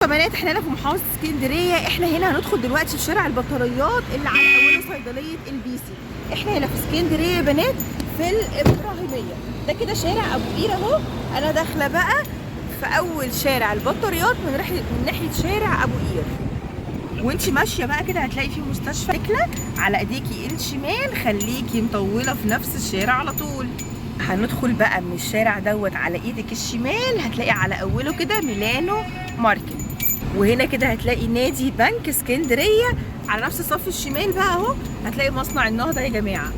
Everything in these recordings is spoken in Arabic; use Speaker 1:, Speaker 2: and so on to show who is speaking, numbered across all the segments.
Speaker 1: بنات، احنا هنا في محافظه اسكندريه. احنا هنا هندخل دلوقتي في شارع البطاريات اللي على اوله صيدليه البيسي. احنا هنا في اسكندريه يا بنات في الابراهيميه. ده كده شارع ابو قير اهو. انا داخله بقى في اول شارع البطاريات من ناحيه شارع ابو قير. وانتي ماشيه بقى كده هتلاقي فيه مستشفى ركله على ايديكي الشمال، خليكي مطوله في نفس الشارع على طول. هندخل بقى من الشارع دوت على ايدك الشمال، هتلاقي على اوله كده ميلانو ماركت. وهنا كده هتلاقي نادي بنك اسكندريه. على نفس الصف الشمال بقى اهو هتلاقي مصنع النهضه يا جماعه.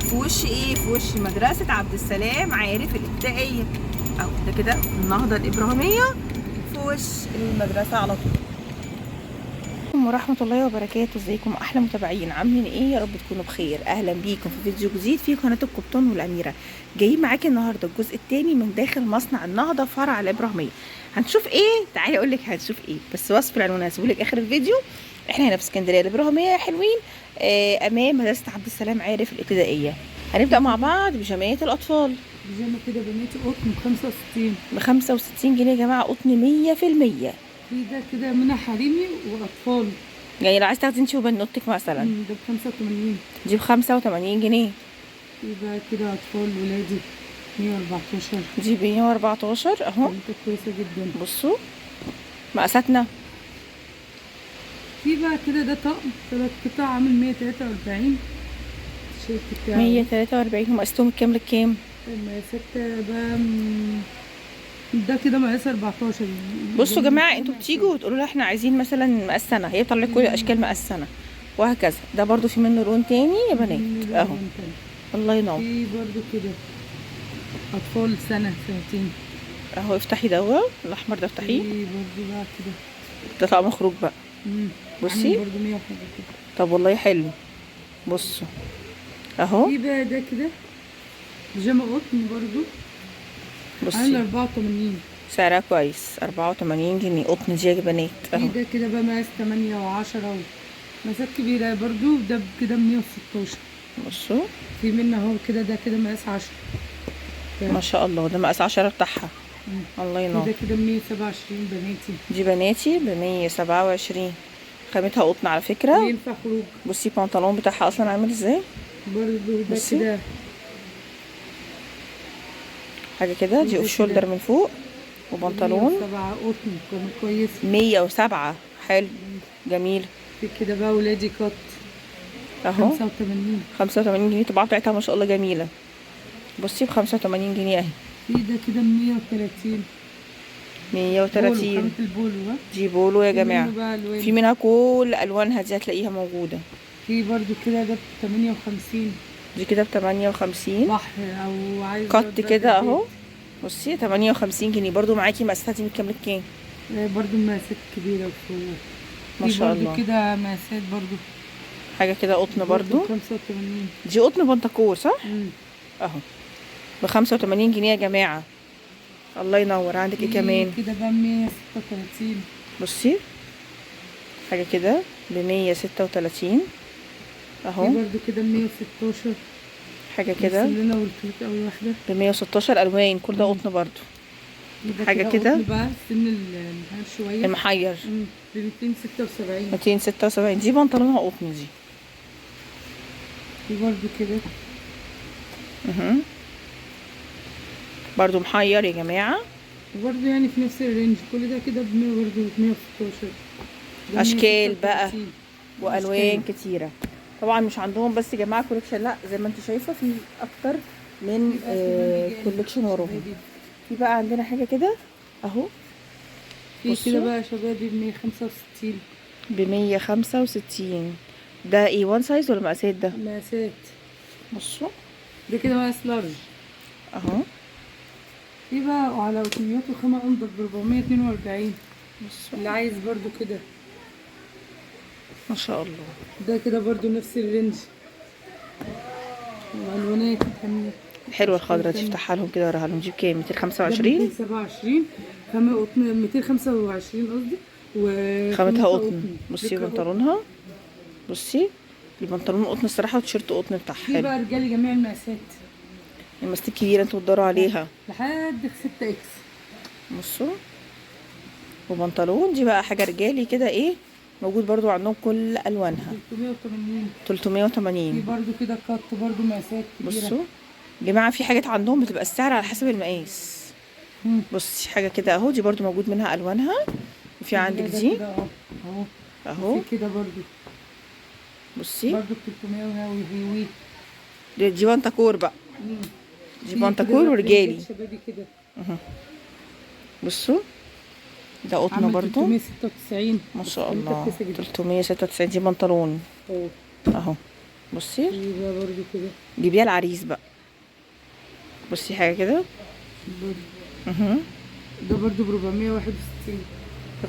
Speaker 1: في وش ايه؟ في وش مدرسه عبد السلام عارف الابتدائيه اهو. ده كده النهضه الابراهيميه في وش المدرسه على طول. ورحمة الله وبركاته. ازيكم احلى متابعين؟ عاملين ايه؟ يا رب تكونوا بخير. اهلا بيكم في فيديو جديد في قناة القبطان والاميرة. جايين معاكي النهارده الجزء الثاني من داخل مصنع النهضة فرع الابراهيمية. هنشوف ايه؟ تعالي اقول لك هنشوف ايه، بس وصف العنوان هسيبهولك اخر الفيديو. احنا هنا في اسكندرية الابراهيمية يا حلوين، امام مدرسة عبد السلام عارف الابتدائية. هنبدأ مع بعض بجمعية الاطفال.
Speaker 2: بيجامة كده بناتي قطن ب65.
Speaker 1: ب65 جنيه يا جماعة، قطن 100%.
Speaker 2: في ده كده منها حريمي واطفال.
Speaker 1: يعني لو عايز تاخدي انتي وبنوتك مثلا
Speaker 2: ده ب85.
Speaker 1: دي ب85 جنيه.
Speaker 2: في بقى كده اطفال ولادي 114.
Speaker 1: دي ب 114 اهو.
Speaker 2: خامته كويسه جدا.
Speaker 1: بصوا مقاساتنا.
Speaker 2: في بقى كده ده طقم 3 قطع عامل 143. التيشيرت بتاعه
Speaker 1: 143. ومقاستهم كام لكام؟
Speaker 2: المقاسات بقى ده كده مقاس 14.
Speaker 1: بصوا يا جماعه، انتوا بتيجوا وتقولوا لها احنا عايزين مثلا مقاس سنه، هي بتطلع لك كل الاشكال مقاس سنه وهكذا. ده برضو في منه لون تاني يا بنات اهو. الله ينور.
Speaker 2: في برضو كده اطفال سنه سنتين
Speaker 1: اهو. افتحي دوت الاحمر ده، افتحيه.
Speaker 2: في برضو بقى كده
Speaker 1: ده طقم خروج بقى. بصي
Speaker 2: برضو 100 وحاجه كده.
Speaker 1: طب والله حلو. بصوا اهو.
Speaker 2: في بقى ده كده بيجامه قطن برضو عامل
Speaker 1: بصي
Speaker 2: 84.
Speaker 1: سعرها كويس، 84 جنيه قطن دي يا بنات
Speaker 2: في
Speaker 1: اهو.
Speaker 2: ده كده بقى مقاس 8 و10 مسات كبيره برضو. ده كده 116.
Speaker 1: بصوا
Speaker 2: في منه اهو كده. ده كده مقاس 10.
Speaker 1: ما شاء الله. ده مقاس 10 بتاعها. الله ينور.
Speaker 2: ده كده 127 بناتي.
Speaker 1: دي بناتي ب 127. خامتها قطن على فكره.
Speaker 2: وينفع خروج.
Speaker 1: بصي البنطلون بتاعها اصلا عامل ازاي.
Speaker 2: برضو ده
Speaker 1: بصي.
Speaker 2: كده
Speaker 1: حاجه كده. دي اوف شولدر من فوق وبنطلون
Speaker 2: 107 قطن كانت كويسه.
Speaker 1: 107. حلو جميل.
Speaker 2: في كده بقى ولادي كات
Speaker 1: اهو
Speaker 2: 85.
Speaker 1: 85 جنيه. الطباعه بتاعتها ما شاء الله جميله. بصي ب 85 جنيه اهي.
Speaker 2: في ده كده 130.
Speaker 1: 130.
Speaker 2: خامة البولو.
Speaker 1: دي بولو يا جماعه. في منها كل الوانها دي هتلاقيها موجوده.
Speaker 2: في برضو كده ده ب 58.
Speaker 1: دي كده ب 58.
Speaker 2: بحر او عايز
Speaker 1: قط كده اهو. بصي 58 جنيه برضو. معاكي مقاساتي من كام لكام؟
Speaker 2: برضو مقاسات كبيره وفوق.
Speaker 1: ما شاء الله.
Speaker 2: في برضو كده مقاسات برضو
Speaker 1: حاجه كده قطن برضو.
Speaker 2: 85.
Speaker 1: دي قطن بنتكور صح؟
Speaker 2: امم
Speaker 1: اهو ب 85 جنيه يا جماعه. الله ينور. عندك ايه كمان؟
Speaker 2: كده بقى 136.
Speaker 1: بصي حاجه كده ب 136 اهو.
Speaker 2: في برضو كده 116.
Speaker 1: حاجه كده
Speaker 2: لنا والكليك اول واحده
Speaker 1: ب 116 الوان. كل ده قطن برضو. حاجه كده
Speaker 2: بقى سن المحير شويه.
Speaker 1: المحير
Speaker 2: ب 276.
Speaker 1: 276. دي بنطلونها قطن دي.
Speaker 2: في برضو كده
Speaker 1: برضو محير يا جماعه.
Speaker 2: برضو يعني في نفس الرينج. كل ده كده ب 100 برضو 116.
Speaker 1: اشكال بقى والوان كتيره. طبعا مش عندهم بس يا جماعه كوليكشن، لا زي ما انت شايفه في اكتر من كوليكشن وراهم. في بقى عندنا حاجه كده اهو.
Speaker 2: في كده بقى شبابي ب 165.
Speaker 1: ب 165. ده ايه وان سايز ولا مقاسات؟ ده
Speaker 2: مقاسات.
Speaker 1: بصوا
Speaker 2: ده كده مقاس لارج
Speaker 1: اهو.
Speaker 2: في بقى على قطنيات وخامة انضف ب 442.
Speaker 1: بصوا
Speaker 2: اللي عايز برضو كده
Speaker 1: ما شاء الله.
Speaker 2: ده كده برضو نفس الرينج. والوانات تانية
Speaker 1: الحلوه الخضراء دي افتحها لهم كده وراها لهم. دي بكام؟ 225.
Speaker 2: 227. خامة قطن 225 قصدي.
Speaker 1: خامتها قطن. بصي بنطلونها. بصي البنطلون قطن الصراحه والتيشيرت قطن بتاعها
Speaker 2: في
Speaker 1: حلو.
Speaker 2: بقى رجالي جميع المقاسات.
Speaker 1: المقاسات الكبيره انتوا بتدوروا عليها
Speaker 2: لحد 6 اكس.
Speaker 1: بصوا وبنطلون. دي بقى حاجه رجالي كده ايه، موجود برضو عندهم كل الوانها.
Speaker 2: 380.
Speaker 1: 380.
Speaker 2: في برضو كده كات برضو مقاسات كبيره.
Speaker 1: بصوا يا جماعه في حاجات عندهم بتبقى السعر على حسب المقاس. بصي حاجه كده اهو، دي برضو موجود منها الوانها. وفي عندك دي
Speaker 2: كده اهو
Speaker 1: اهو،
Speaker 2: في كده برضو
Speaker 1: بصي
Speaker 2: برضو 300 وي.
Speaker 1: دي بنطكور بقى، دي
Speaker 2: في
Speaker 1: بنطكور
Speaker 2: كده
Speaker 1: ورجالي.
Speaker 2: شبابي كده.
Speaker 1: بصوا ده قطن
Speaker 2: عامل
Speaker 1: برضو
Speaker 2: 396
Speaker 1: ما
Speaker 2: بس
Speaker 1: شاء
Speaker 2: قيمتها
Speaker 1: الله.
Speaker 2: كويسة جدا.
Speaker 1: 396 دي بنطلون
Speaker 2: اهو
Speaker 1: اهو. بصي
Speaker 2: في بقى برضو كده
Speaker 1: جيبيها العريس بقى. بصي حاجه كده
Speaker 2: برضو. ده برضو ب 461.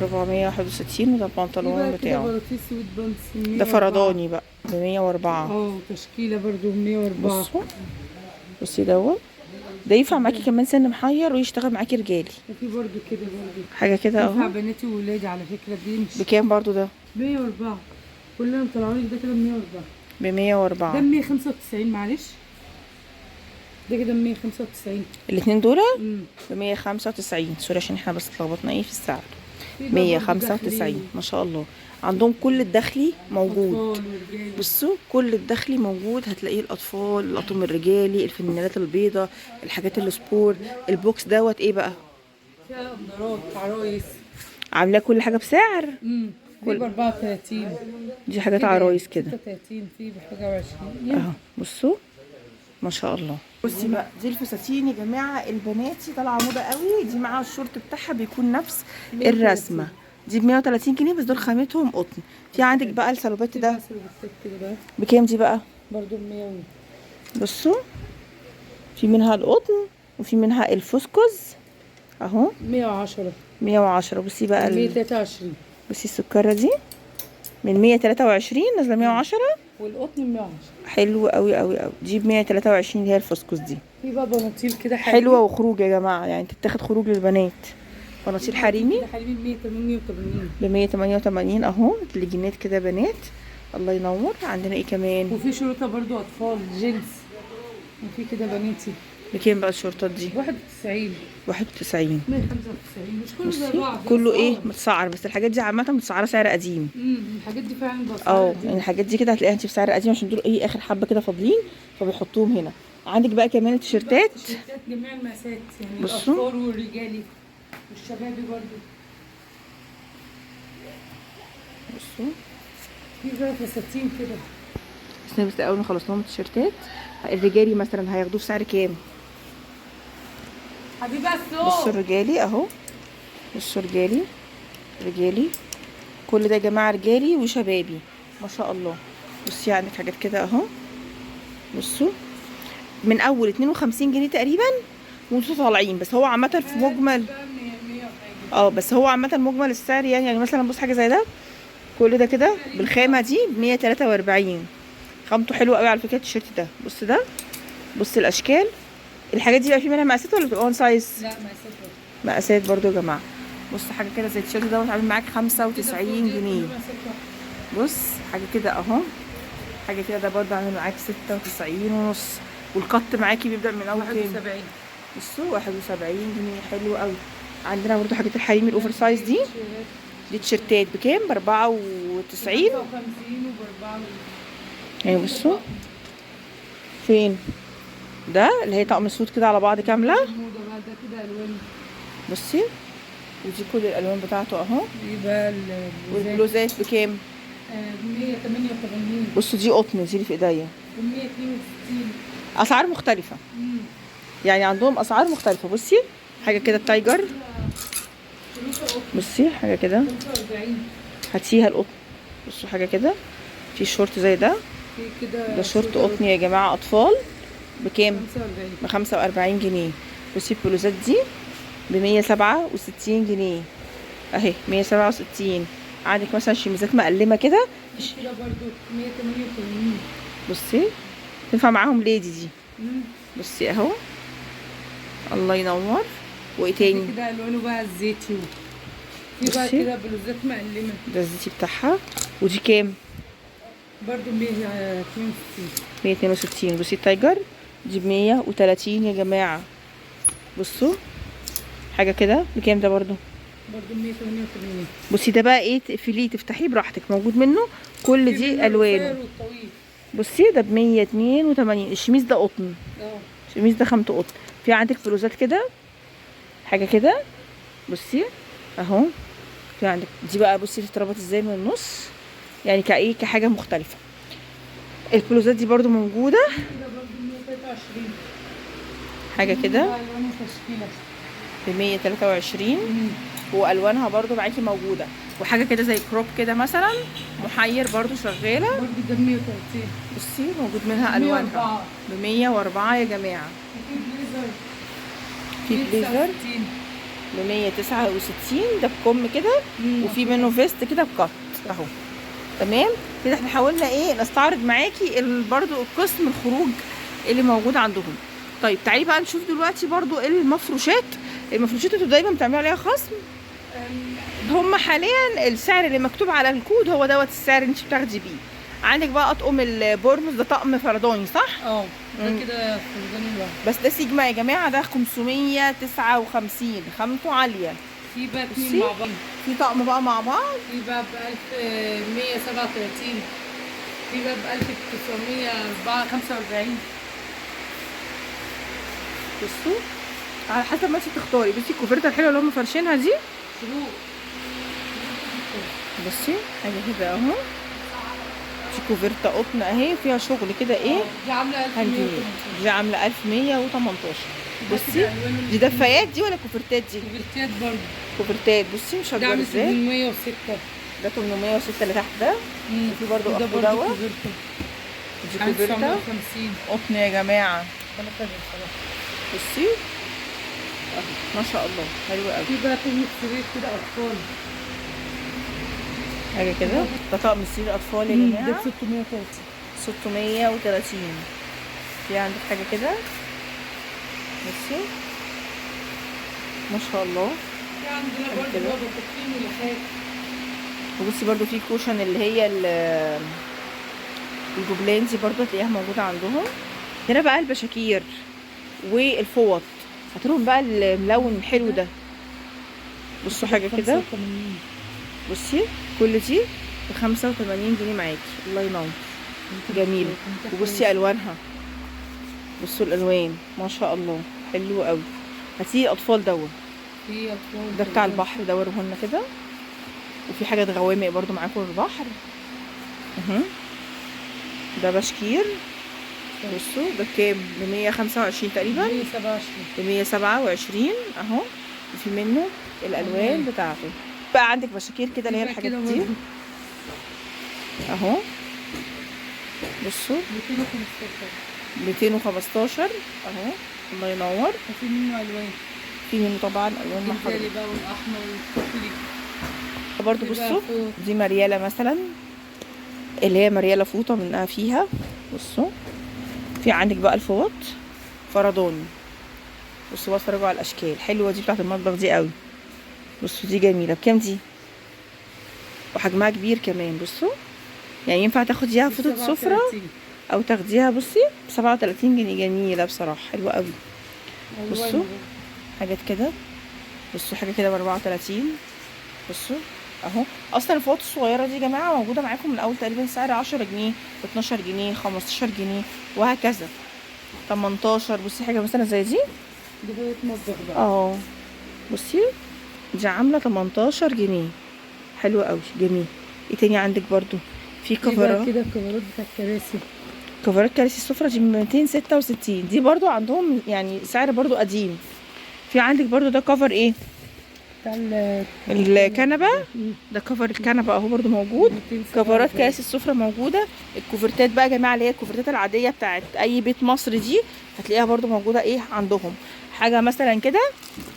Speaker 1: 461. وده
Speaker 2: في
Speaker 1: البنطلون
Speaker 2: بقى كده
Speaker 1: بتاعه
Speaker 2: بلاطيس سويت بانس
Speaker 1: ده
Speaker 2: 104.
Speaker 1: فرداني بقى ب 104.
Speaker 2: اه تشكيلة برضو 104.
Speaker 1: بصوا بصي دوت، ده ينفع معاكي كمان سن محير ويشتغل معاكي رجالي.
Speaker 2: وفي برضو كده برضو
Speaker 1: حاجه كده
Speaker 2: ينفع
Speaker 1: اهو.
Speaker 2: بناتي وولادي على فكرة. دي مش
Speaker 1: بكام برضو ده؟
Speaker 2: 104. كلنا مطلعولك ده كده 104.
Speaker 1: ب
Speaker 2: ده
Speaker 1: 104.
Speaker 2: 195 معلش. ده كده 195.
Speaker 1: الاثنين دول ب 195. سوري عشان احنا بس اتلخبطنا ايه في السعر.
Speaker 2: في بقى برضو
Speaker 1: 195
Speaker 2: داخلي.
Speaker 1: ما شاء الله. عندهم كل الداخلي موجود.
Speaker 2: أطفال ورجالي.
Speaker 1: بصوا كل الداخلي موجود، هتلاقيه الاطفال، الاطقم الرجالي، الفانيلات البيضاء، الحاجات السبور. البوكس دوت ايه بقى؟
Speaker 2: فيها نظارات عرايس.
Speaker 1: عاملاه كل حاجه بسعر.
Speaker 2: دي ب 34.
Speaker 1: دي حاجات عرايس كده
Speaker 2: 36. في بحاجة و20
Speaker 1: اهو. بصوا ما شاء الله. بصي بقى دي الفساتين يا جماعه البناتي طالعه موضه قوي. دي معاها الشورت بتاعها بيكون نفس الرسمه. دي ب 130 جنيه بس، دول خامتهم قطن. في عندك بقى السلوبات ده
Speaker 2: كده بقى
Speaker 1: بكام دي بقى؟
Speaker 2: برضو 100.
Speaker 1: بصوا في منها القطن وفي منها الفسكوز اهو
Speaker 2: 110.
Speaker 1: 110. بصي بقى
Speaker 2: 123.
Speaker 1: بصي السكره دي من 123 نازله 110.
Speaker 2: والقطن 110.
Speaker 1: حلو قوي قوي قوي. دي ب 123 اللي هي الفسكوز دي.
Speaker 2: في بقى بناطيل كده
Speaker 1: حلوه وخروج يا جماعه، يعني تتاخد خروج للبنات. بناطيل حريمي
Speaker 2: ده حريمي 188.
Speaker 1: ب 188 اهو. لجينات كده بنات. الله ينور. عندنا ايه كمان؟
Speaker 2: وفي شرطة برضو اطفال جينز. وفي كده بناتي
Speaker 1: بكام بقى الشورتات دي؟
Speaker 2: 91.
Speaker 1: 91.
Speaker 2: 195. مش كله زي
Speaker 1: بصي
Speaker 2: بعض.
Speaker 1: كله ايه متسعر، بس الحاجات دي عامه متسعره سعر قديم.
Speaker 2: الحاجات دي فعلا بسعر
Speaker 1: يعني الحاجات دي كده هتلاقيها انت بسعر قديم عشان دول ايه اخر حبه كده فاضلين فبيحطوهم هنا. عندك بقى كمان التيشيرتات.
Speaker 2: تيشيرتات جميع المقاسات يعني
Speaker 1: بصوا.
Speaker 2: الاطفال والرجالي والشبابي برضو.
Speaker 1: بصوا
Speaker 2: في بقى فساتين كده.
Speaker 1: بس اول ما خلصنا لهم التيشيرتات الرجالي مثلا هياخدوه في سعر كام؟
Speaker 2: حبيبه السوق.
Speaker 1: بصوا الرجالي اهو. بصوا رجالي كل ده يا جماعه رجالي وشبابي ما شاء الله. بصي عندك حاجات كده اهو. بصوا من اول 52 جنيه تقريبا وانتوا طالعين. بس هو عامه في مجمل بس هو عامه مجمل السعر يعني مثلا بص حاجه زي ده كل ده كده بالخامه دي ب 143. خامته حلوه قوي على فكره التيشيرت ده. بص ده، بص الاشكال. الحاجات دي بقى في منها مقاسات ولا بتبقى اون سايز؟
Speaker 2: لا مقاسات برضو.
Speaker 1: مقاسات برضو يا جماعه. بص حاجه كده زي التيشيرت دوت عامل معاك 95 جنيه. بص حاجه كده اهو. حاجه كده ده برضو عامل معاك 96 ونص. والقط معاكي بيبدا من اول كام؟
Speaker 2: 71.
Speaker 1: بصوا 71 جنيه. حلو قوي. عندنا برضو حاجات الحريمي الاوفر سايز دي. دي تيشيرتات بكام؟ ب 94.
Speaker 2: 55 وب 4.
Speaker 1: ايوه بصوا فين ده اللي هي طقم سود كده على بعض كامله.
Speaker 2: الموضه بقى ده كده الوان.
Speaker 1: بصي ودي كل الالوان بتاعته اهو.
Speaker 2: دي بقى
Speaker 1: والبلوزات بكام؟
Speaker 2: 188.
Speaker 1: بصوا دي قطن دي اللي في ايديا.
Speaker 2: 162.
Speaker 1: اسعار مختلفه يعني عندهم اسعار مختلفه. بصي حاجه كده التايجر. بصي حاجه كده
Speaker 2: 45.
Speaker 1: هاتيها القطن. بصوا حاجه كده في شورت زي ده.
Speaker 2: في كده
Speaker 1: ده شورت قطن يا جماعه اطفال بكام؟
Speaker 2: 45.
Speaker 1: ب 45 جنيه. بصي البلوزات دي ب 167 جنيه اهي 167. عندك مثلا شميزات مقلمه كده.
Speaker 2: كده برضو 188.
Speaker 1: بصي تنفع معاهم ليدي دي. بصي اهو. الله ينور. وايه تاني؟
Speaker 2: كده الوانه بقى الزيتي. في بقى
Speaker 1: بصي.
Speaker 2: كده بلوزات مقلمه.
Speaker 1: ده الزيتي بتاعها. ودي كام؟
Speaker 2: برضو 162.
Speaker 1: 162. بصي التايجر دي ب 130 يا جماعه. بصوا حاجه كده بكام ده برضو؟
Speaker 2: برضه 188.
Speaker 1: بصي ده بقى ايه، تقفليه تفتحيه براحتك، موجود منه كل دي الوانه.
Speaker 2: والطويل.
Speaker 1: بصي ده ب 182. الشميس ده قطن،
Speaker 2: اه
Speaker 1: الشميس ده خامته قطن. في عندك بلوزات كده حاجه كده، بصي اهو. في عندك دي بقى، بصي بتتربط ازاي من النص، يعني كايه كحاجه مختلفه. البلوزات دي برضو موجوده
Speaker 2: كده برضه 123.
Speaker 1: حاجه كده
Speaker 2: الوان وتشكيله.
Speaker 1: ب 123، والوانها برضو معاكي موجوده. وحاجه كده زي كروب كده مثلا محير برضو شغاله.
Speaker 2: برضه ده 130.
Speaker 1: بصي موجود منها الوانها ب 104 يا جماعه.
Speaker 2: وفي بليزر
Speaker 1: في بليزر ب 169 ده بكم كده، وفي منه فيست كده بقط اهو. تمام كده احنا حاولنا ايه نستعرض معاكي برضو القسم الخروج اللي موجود عندهم. طيب تعالي بقى نشوف دلوقتي برضو المفروشات. المفروشات انتوا دايما بتعملوا عليها خصم. هم حاليا السعر اللي مكتوب على الكود هو دوت السعر اللي انت بتاخدي بيه. عندك بقى اطقم البورنوس ده طقم فرداني صح؟
Speaker 2: اه ده كده فرداني لوحده.
Speaker 1: بس ده سيجما يا جماعه، ده 559 خامته عاليه.
Speaker 2: في بقى اتنين مع بعض.
Speaker 1: في طقم بقى مع بعض،
Speaker 2: في بقى ب 1137. في بقى ب 1945.
Speaker 1: بصوا على حسب ما انت تختاري. بصي الكوفرته الحلوه اللي هم فارشينها دي،
Speaker 2: شروق.
Speaker 1: بصي حاجه كده اهو. في كوفرته قطن اهي فيها شغل كده ايه،
Speaker 2: دي عامله 1118.
Speaker 1: دي عامله 1118. بصي دي دفايات دي ولا كوفرتات دي؟
Speaker 2: كوفرتات برضه.
Speaker 1: كوفرتات. بصي مش
Speaker 2: ده
Speaker 1: هتجر
Speaker 2: عامل
Speaker 1: ازاي.
Speaker 2: 806.
Speaker 1: ده 806 اللي تحت ده. وفي برضه
Speaker 2: ده
Speaker 1: اخو
Speaker 2: برضه
Speaker 1: دوت.
Speaker 2: كوفرته.
Speaker 1: دي كوفرته
Speaker 2: 950.
Speaker 1: قطن يا جماعه.
Speaker 2: انا فاهم بصراحه.
Speaker 1: بصي اهو ما شاء الله حلو قوي.
Speaker 2: في بقى كلمة سرير كده اطفال.
Speaker 1: حاجه كده ده طقم سرير اطفال يا
Speaker 2: ده
Speaker 1: جماعه
Speaker 2: ب 630.
Speaker 1: 630. في عندك حاجه كده بصي ما شاء الله.
Speaker 2: في عندنا برضه
Speaker 1: كده.
Speaker 2: بطاطين ولحاف.
Speaker 1: وبصي برضو في كوشن اللي هي الجبلان دي برضو هتلاقيها موجوده عندهم. هنا بقى البشاكير والفوط، هاتلهم بقى الملون الحلو ده. بصوا حاجه كده
Speaker 2: 85.
Speaker 1: بصي كل دي ب 85 جنيه معاكي. الله ينور جميله. وبصي الوانها، بصوا الالوان ما شاء الله حلو قوي. هاتي اطفال دوت،
Speaker 2: في اطفال
Speaker 1: ده بتاع البحر دوروهولنا كده. وفي حاجه غوامق برضو معاكم البحر اهو. ده بشكير بصوا ده بكام؟ ب 125 تقريبا،
Speaker 2: 127.
Speaker 1: ب 127 اهو. وفي منه الالوان بتاعته. بقى عندك بشاكير كده اللي هي الحاجات دي اهو. بصوا
Speaker 2: 215.
Speaker 1: 215 اهو. الله ينور.
Speaker 2: وفي منه الوان.
Speaker 1: في منه طبعا الوان محروقه
Speaker 2: الجالي بقى والاحمر والكحلي.
Speaker 1: برضو. بصوا دي مريالة مثلا، اللي هي مريالة فوطة منها فيها. بصوا في عندك بقى الفوط فرداني. بصوا بقى اتفرجوا على الاشكال حلوه دي بتاعت المطبخ دي قوي. بصوا دي جميله. بكام دي؟ وحجمها كبير كمان. بصوا يعني ينفع تاخديها فوطه سفره او تاخديها بصي ب 37 جنيه. جميله بصراحه حلوه قوي. بصوا حاجات كده، بصوا حاجه كده ب 34. بصوا اهو. اصلا الفوط الصغيره دي يا جماعه موجوده معاكم من اول تقريبا سعر 10 جنيه، 12 جنيه، 15 جنيه وهكذا 18. بصي حاجه مثلا زي دي
Speaker 2: دي بقى مطبخ بقى
Speaker 1: اهو. بصي دي عامله 18 جنيه. حلوه قوي جميل. ايه تاني عندك برضو؟ في كفرات
Speaker 2: كده الكفرات بتاع الكراسي.
Speaker 1: كفرات كراسي السفره دي ب 266. دي برضو عندهم يعني سعر برضو قديم. في عندك برضو ده كفر ايه
Speaker 2: بتاع
Speaker 1: الكنبه. ده كفر الكنبه اهو برضو موجود. كفرات كراسي السفره موجوده. الكوفرتات بقى يا جماعه اللي هي الكوفرتات العاديه بتاعت اي بيت مصري دي هتلاقيها برضو موجوده ايه عندهم. حاجه مثلا كده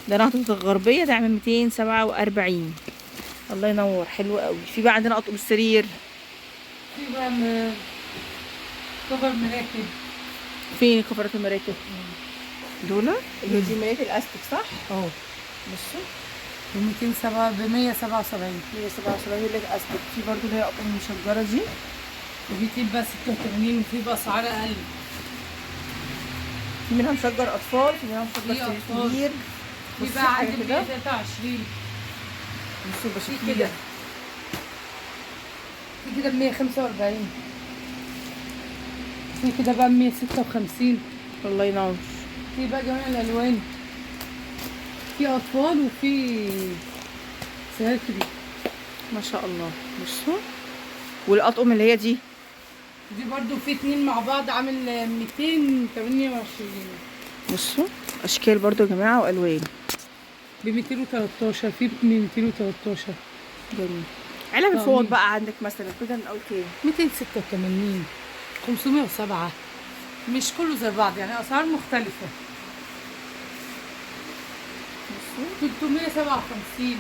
Speaker 1: ده نهضه الغربيه ده عامل 247. الله ينور حلو قوي. في بقى عندنا اطقم السرير.
Speaker 2: في بقى كفر مراكب.
Speaker 1: فين كفرات المراكب دول؟ اللي دي مراكب الاستيك صح؟
Speaker 2: اه
Speaker 1: بصوا
Speaker 2: ب 177.
Speaker 1: 177 اللي الاستيك. في برضو اللي هي اطقم المشجره دي.
Speaker 2: وفي تيب بقى 86 وفي بقى اسعار اقل.
Speaker 1: في منها مشجر اطفال، في منها مشجر سرير كبير.
Speaker 2: في بقى عندي 123.
Speaker 1: بصوا
Speaker 2: في
Speaker 1: بشكل
Speaker 2: كده في كده ب 145. في كده بقى 156.
Speaker 1: الله ينور.
Speaker 2: في بقى جميع الالوان، في اطفال وفي سهال كبير.
Speaker 1: ما شاء الله. بصوا والاطقم اللي هي دي
Speaker 2: دي برضو في 2 مع بعض عامل 228.
Speaker 1: بصوا اشكال برضو يا جماعه والوان.
Speaker 2: ب 213. في ب 213.
Speaker 1: جميل. علب الفوط بقى عندك مثلا كده من اول كام؟
Speaker 2: 286. 507. مش كله زي بعض يعني، اسعار مختلفه.
Speaker 1: بصوا
Speaker 2: 357.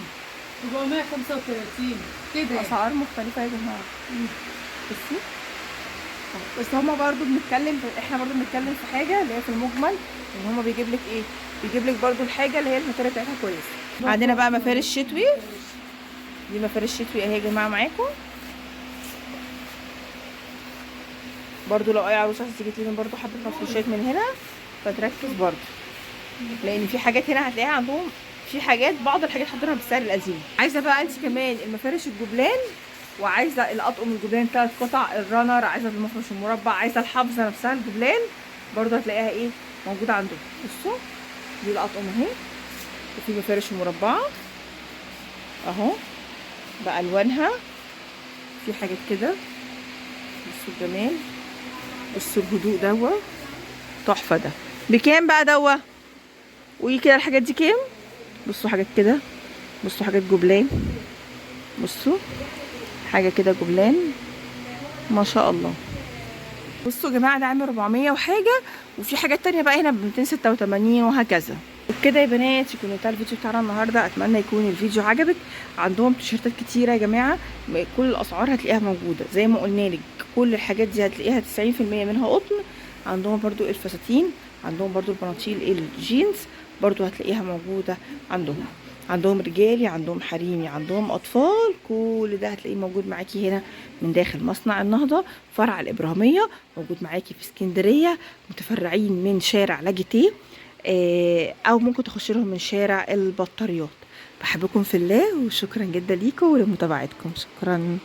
Speaker 2: 435 كده.
Speaker 1: اسعار مختلفه يا جماعه. بصوا بس هما برضو احنا برضو بنتكلم في حاجه اللي هي في المجمل، ان هما بيجيب لك ايه، بيجيب لك برضو الحاجه اللي هي الماتيريال بتاعتها كويس. عندنا بقى مفارش شتوي. دي مفارش شتوي اهي يا جماعه معاكم. برضو لو اي عروسه تيجي تلبس برضو حبه مفروشات من هنا فتركز برضو، لان في حاجات هنا هتلاقيها عندهم، في حاجات بعض الحاجات حاطينها بالسعر القديم. عايزه بقى انت كمان المفارش الجبلان، وعايزه الاطقم الجبلان 3 قطع، الرانر، عايزه المفرش المربع، عايزه الحافظه نفسها الجبلان برضو هتلاقيها ايه موجوده عندهم. بصوا دي الاطقم اهي، وفي مفارش مربعه اهو بالوانها، في حاجات كده. بصوا الجمال، بصوا الهدوء دوا تحفه. ده بكام بقى دوا؟ قولي كده الحاجات دي كام؟ بصوا حاجات كده، بصوا حاجات جبلان، بصوا حاجه كده جبلان ما شاء الله. بصوا يا جماعه ده عامل 400 وحاجه، وفي حاجات تانية بقى هنا ب 286 وهكذا. وبكده يا بنات يكون انتهى الفيديو بتاعنا النهارده. اتمنى يكون الفيديو عجبك. عندهم تيشيرتات كتيره يا جماعه، كل الاسعار هتلاقيها موجوده زي ما قلنا لك. كل الحاجات دي هتلاقيها 90% منها قطن. عندهم برضو الفساتين، عندهم برضو البناطيل الجينز برضو هتلاقيها موجوده عندهم. عندهم رجالي، عندهم حريمي، عندهم اطفال، كل ده هتلاقيه موجود معاكي هنا من داخل مصنع النهضه فرع الابراهيميه. موجود معاكي في اسكندريه، متفرعين من شارع لاجيتيه، او ممكن تخش لهم من شارع البطاريات. بحبكم في الله وشكرا جدا ليكم ولمتابعتكم. شكرا.